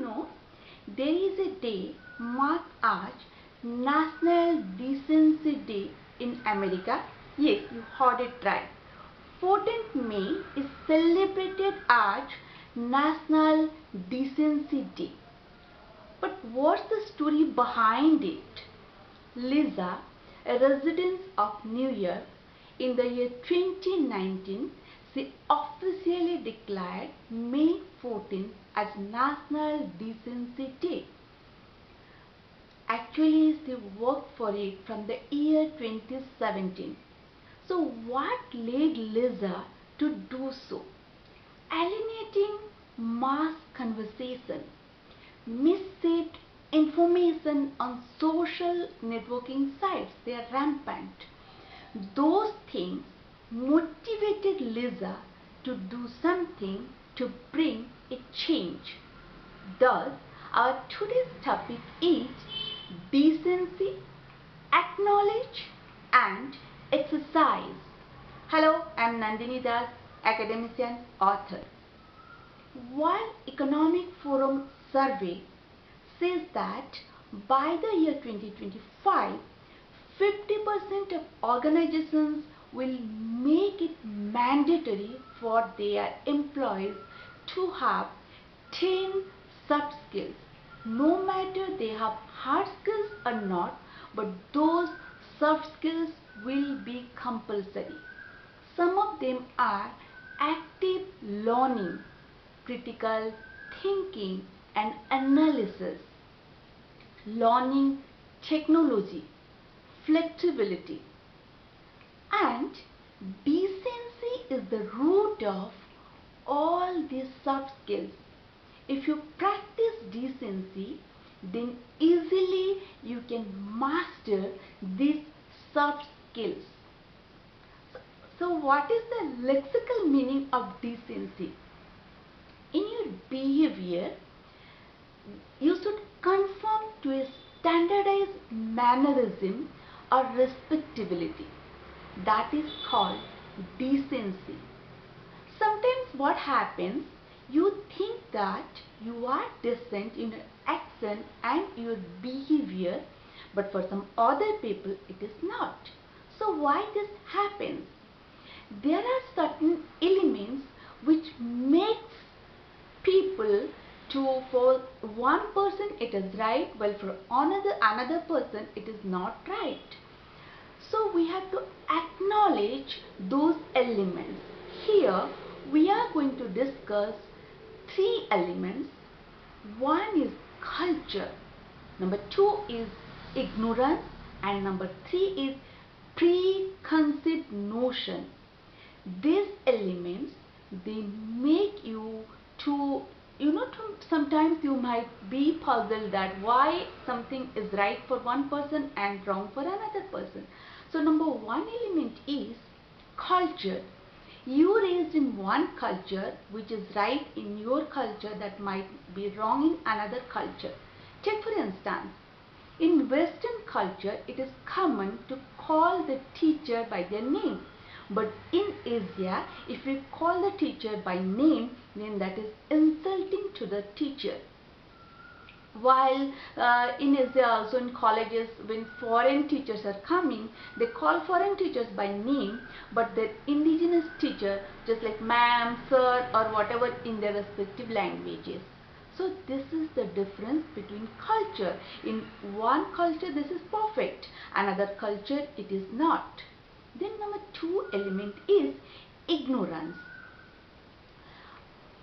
know, there is a day marked as National Decency Day in America? Yes, you heard it right. 14th May is celebrated as National Decency Day. But what's the story behind it? Lisa, a resident of New York, in the year 2019, she officially declared May 14th as National Decency Day. Actually, she worked for it from the year 2017. So what led Lisa to do so? Alienating mass conversation, misshaped information on social networking sites, they are rampant. Those things motivated Lisa to do something to bring a change. Thus, our today's topic is decency, acknowledge and exercise. Hello, I am Nandini Das, academician, author. World Economic Forum survey says that by the year 2025, 50% of organizations will make it mandatory for their employees to have 10 soft skills. No matter they have hard skills or not, but those soft skills will be compulsory. Some of them are active learning, critical thinking and analysis, learning technology, flexibility, and decency is the root of all these soft skills. If you practice decency, then easily you can master these soft skills. So what is the lexical meaning of decency? In your behavior, you should conform to a standardized mannerism or respectability. That is called decency. Sometimes what happens, you think that you are decent in your accent and your behavior, but for some other people it is not. So why this happens? There are certain elements which makes people to, for one person it is right, while for another person it is not right. So we have to acknowledge those elements. Here we are going to discuss three elements. One is culture, number two is ignorance, and number three is preconceived notion. These elements, they make you to, sometimes you might be puzzled that why something is right for one person and wrong for another person. So number one element is culture. You raised in one culture which is right in your culture that might be wrong in another culture. Take for instance, in Western culture it is common to call the teacher by their name. But in Asia, if we call the teacher by name, then that is insulting to the teacher. While in Asia also in colleges, when foreign teachers are coming, they call foreign teachers by name, but the indigenous teacher just like ma'am, sir or whatever in their respective languages. So this is the difference between culture. In one culture this is perfect, another culture it is not. Then number two element is ignorance.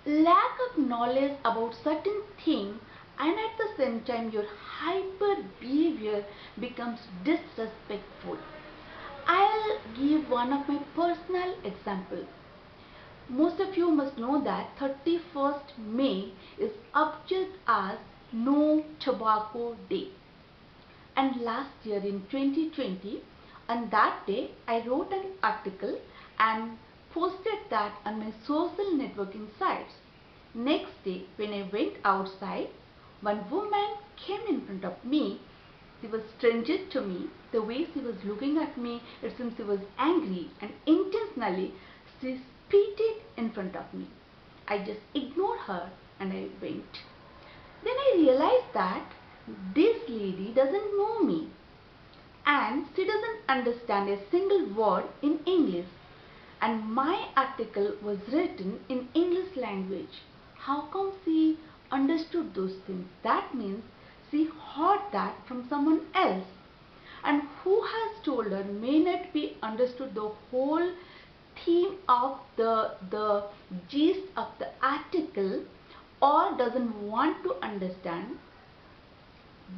Lack of knowledge about certain thing, and at the same time your hyper behavior becomes disrespectful. I'll give one of my personal example. Most of you must know that 31st May is observed as No Tobacco Day. And last year in 2020, on that day, I wrote an article and posted that on my social networking sites. Next day, when I went outside, one woman came in front of me. She was stranger to me. The way she was looking at me, it seems she was angry, and intentionally she spitted in front of me. I just ignored her and I went. Then I realized that this lady doesn't know me and she doesn't understand a single word in English, and my article was written in English language. How come she understood those things? That means she heard that from someone else, and who has told her may not be understood the whole theme of the gist of the article, or doesn't want to understand,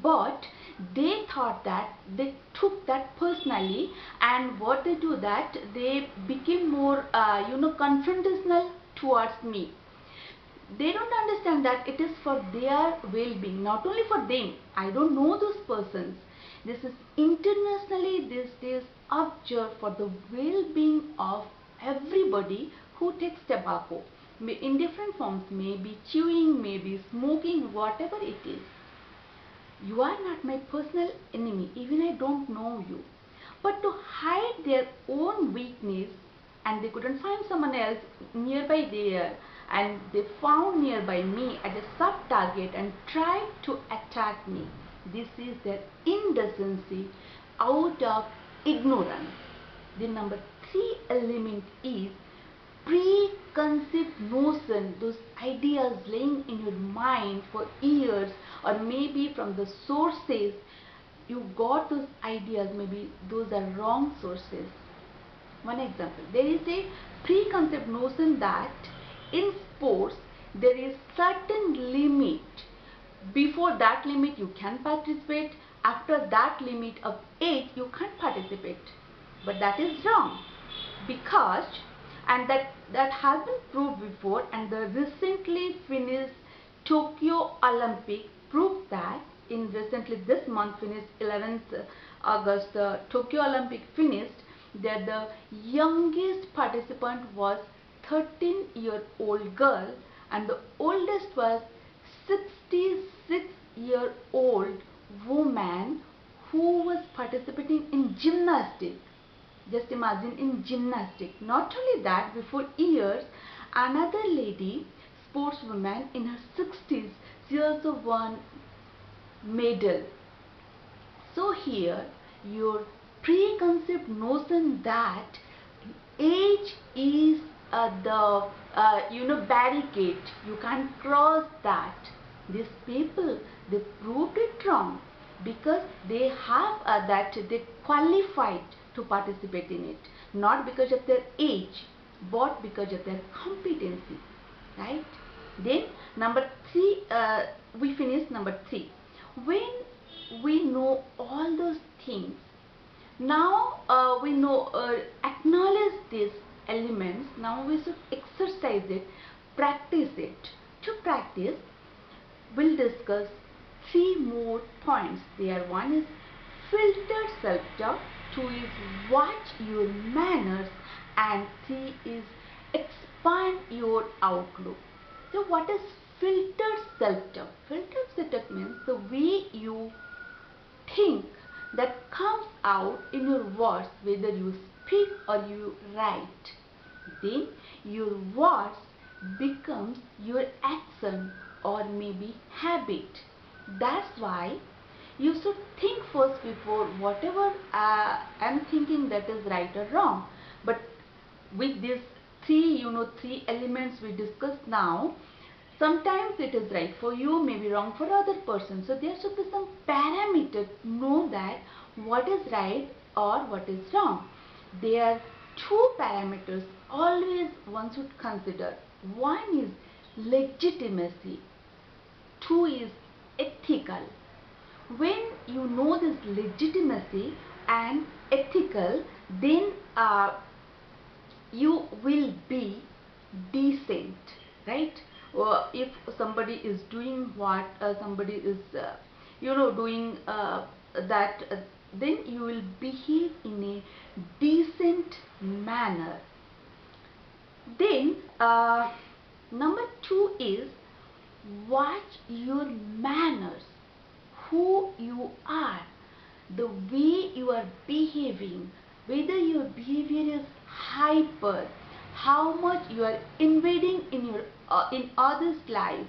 but they thought that they took that personally, and what they do that they became more confrontational towards me. They don't understand that it is for their well-being, not only for them. I don't know those persons. This is internationally these days observed for the well-being of everybody who takes tobacco in different forms, maybe chewing, maybe smoking, whatever it is. You are not my personal enemy, even I don't know you. But to hide their own weakness, and they couldn't find someone else nearby there, and they found nearby me as a sub-target and tried to attack me. This is their indecency out of ignorance. The number 3 element is preconceived notion, those ideas laying in your mind for years, or maybe from the sources you got those ideas, maybe those are wrong sources. One example, there is a preconceived notion that in sports there is certain limit. Before that limit you can participate, after that limit of age you can't participate. But that is wrong, because and that has been proved before, and the recently finished Tokyo Olympic proved that. In recently this month finished 11th August, the Tokyo Olympic finished, that the youngest participant was 13-year-old girl, and the oldest was 66-year-old woman who was participating in gymnastics. Just imagine, in gymnastics. Not only that, before years, another lady, sportswoman in her 60s, she also won medal. So here, your preconceived notion that age is the barricade, you can't cross that. These people, they proved it wrong, because they have that they qualified to participate in it, not because of their age but because of their competency, right? Then number 3, we finished number 3. When we know all those things, now we know, acknowledge these elements, now we should exercise it, practice it. To practice, we'll discuss 3 more points there. One is filtered self-talk, 2 is watch your manners, and 3 is expand your outlook. So what is filtered self-talk? Filtered self-talk means the way you think that comes out in your words, whether you speak or you write. Then your words becomes your action or maybe habit. That's why you should think first before whatever I'm thinking that is right or wrong. But with these 3 elements we discussed now, sometimes it is right for you, maybe wrong for other person. So there should be some parameter to know that what is right or what is wrong. There are 2 parameters always one should consider. One is legitimacy, 2 is ethical. When you know this legitimacy and ethical, then you will be decent, right? Or if somebody is doing what somebody is doing that, then you will behave in a decent manner. Then number 2 is watch your manners, who you are, the way you are behaving, whether your behavior is hyper, how much you are invading in your in others' life,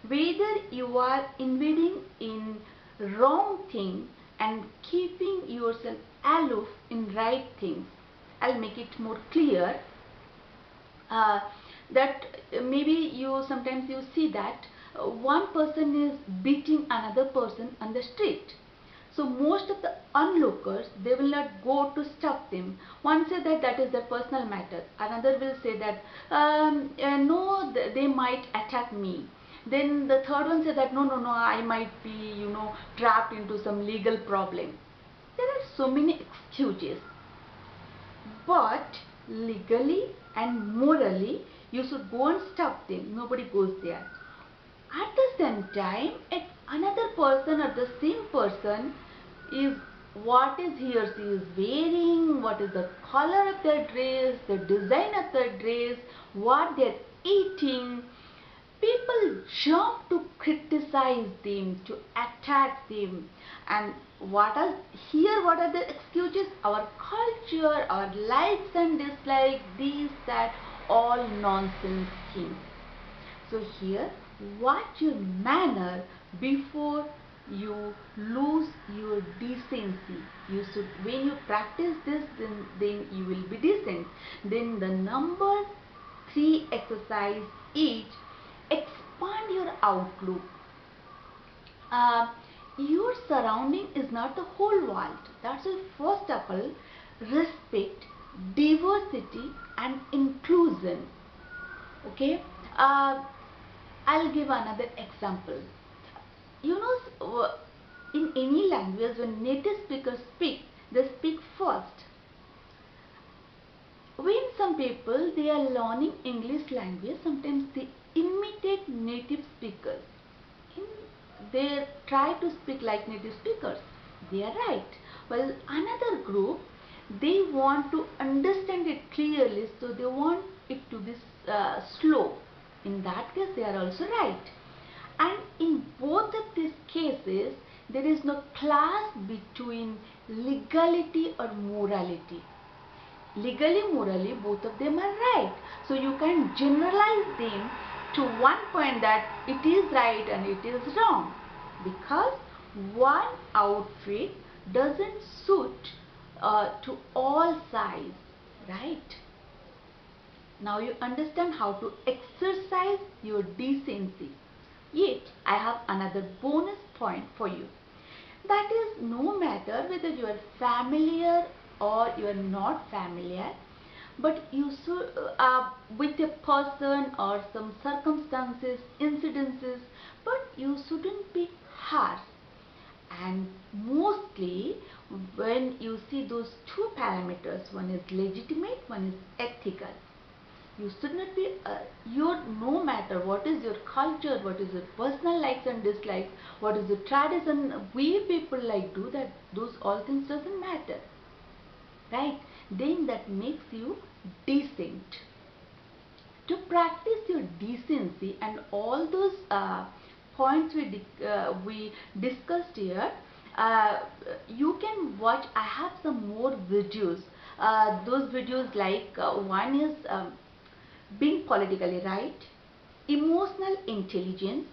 whether you are invading in wrong thing and keeping yourself aloof in right things. I'll make it more clear. uh, that maybe you sometimes you see that one person is beating another person on the street. So most of the onlookers, they will not go to stop them. One say that that is their personal matter. Another will say that no, they might attack me. Then the third one say that no, no, no, I might be, trapped into some legal problem. There are so many excuses. But legally and morally, you should go and stop them. Nobody goes there. At the same time, if another person or the same person is what is he or she is wearing, what is the color of their dress, the design of their dress, what they are eating, people jump to criticize them, to attack them. And what are the excuses? Our culture, our likes and dislikes, these, that, all nonsense things. So here, watch your manner before you lose your decency. You should, when you practice this, then you will be decent. Then the number 3 exercise is expand your outlook. Your surrounding is not the whole world. That's why first of all, respect diversity and inclusion. Okay. I'll give another example. In any language, when native speakers speak, they speak first. When some people, they are learning English language, sometimes they imitate native speakers. They try to speak like native speakers. They are right. Well, another group, they want to understand it clearly, so they want it to be slow. In that case, they are also right. And in both of these cases, there is no clash between legality or morality. Legally, morally, both of them are right. So you can generalize them to one point that it is right and it is wrong, because one outfit doesn't suit to all size, right? Now you understand how to exercise your decency. Yet I have another bonus point for you. That is, no matter whether you are familiar or you are not familiar, but you should with a person or some circumstances, incidences, but you shouldn't be harsh. And mostly when you see those two parameters, one is legitimate, one is ethical. You should not be no matter what is your culture, what is your personal likes and dislikes, what is the tradition, we people like do that, those all things doesn't matter, right? Then that makes you decent. To practice your decency and all those points we discussed here, you can watch. I have some more videos. Those videos, like one is being politically right, emotional intelligence,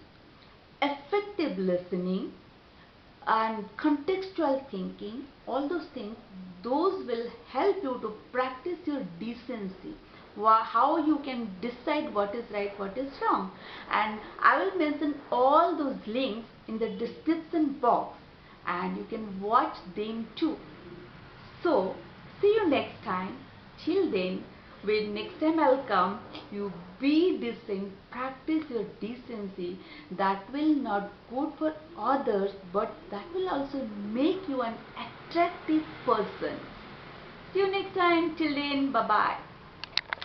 effective listening, and contextual thinking. All those things, those will help you to practice your decency, how you can decide what is right, what is wrong. And I will mention all those links in the description box, and you can watch them too. So see you next time. Till then, when next time I'll come, you be decent, practice your decency. That will not good for others, but that will also make you an attractive person. See you next time. Till then, bye bye.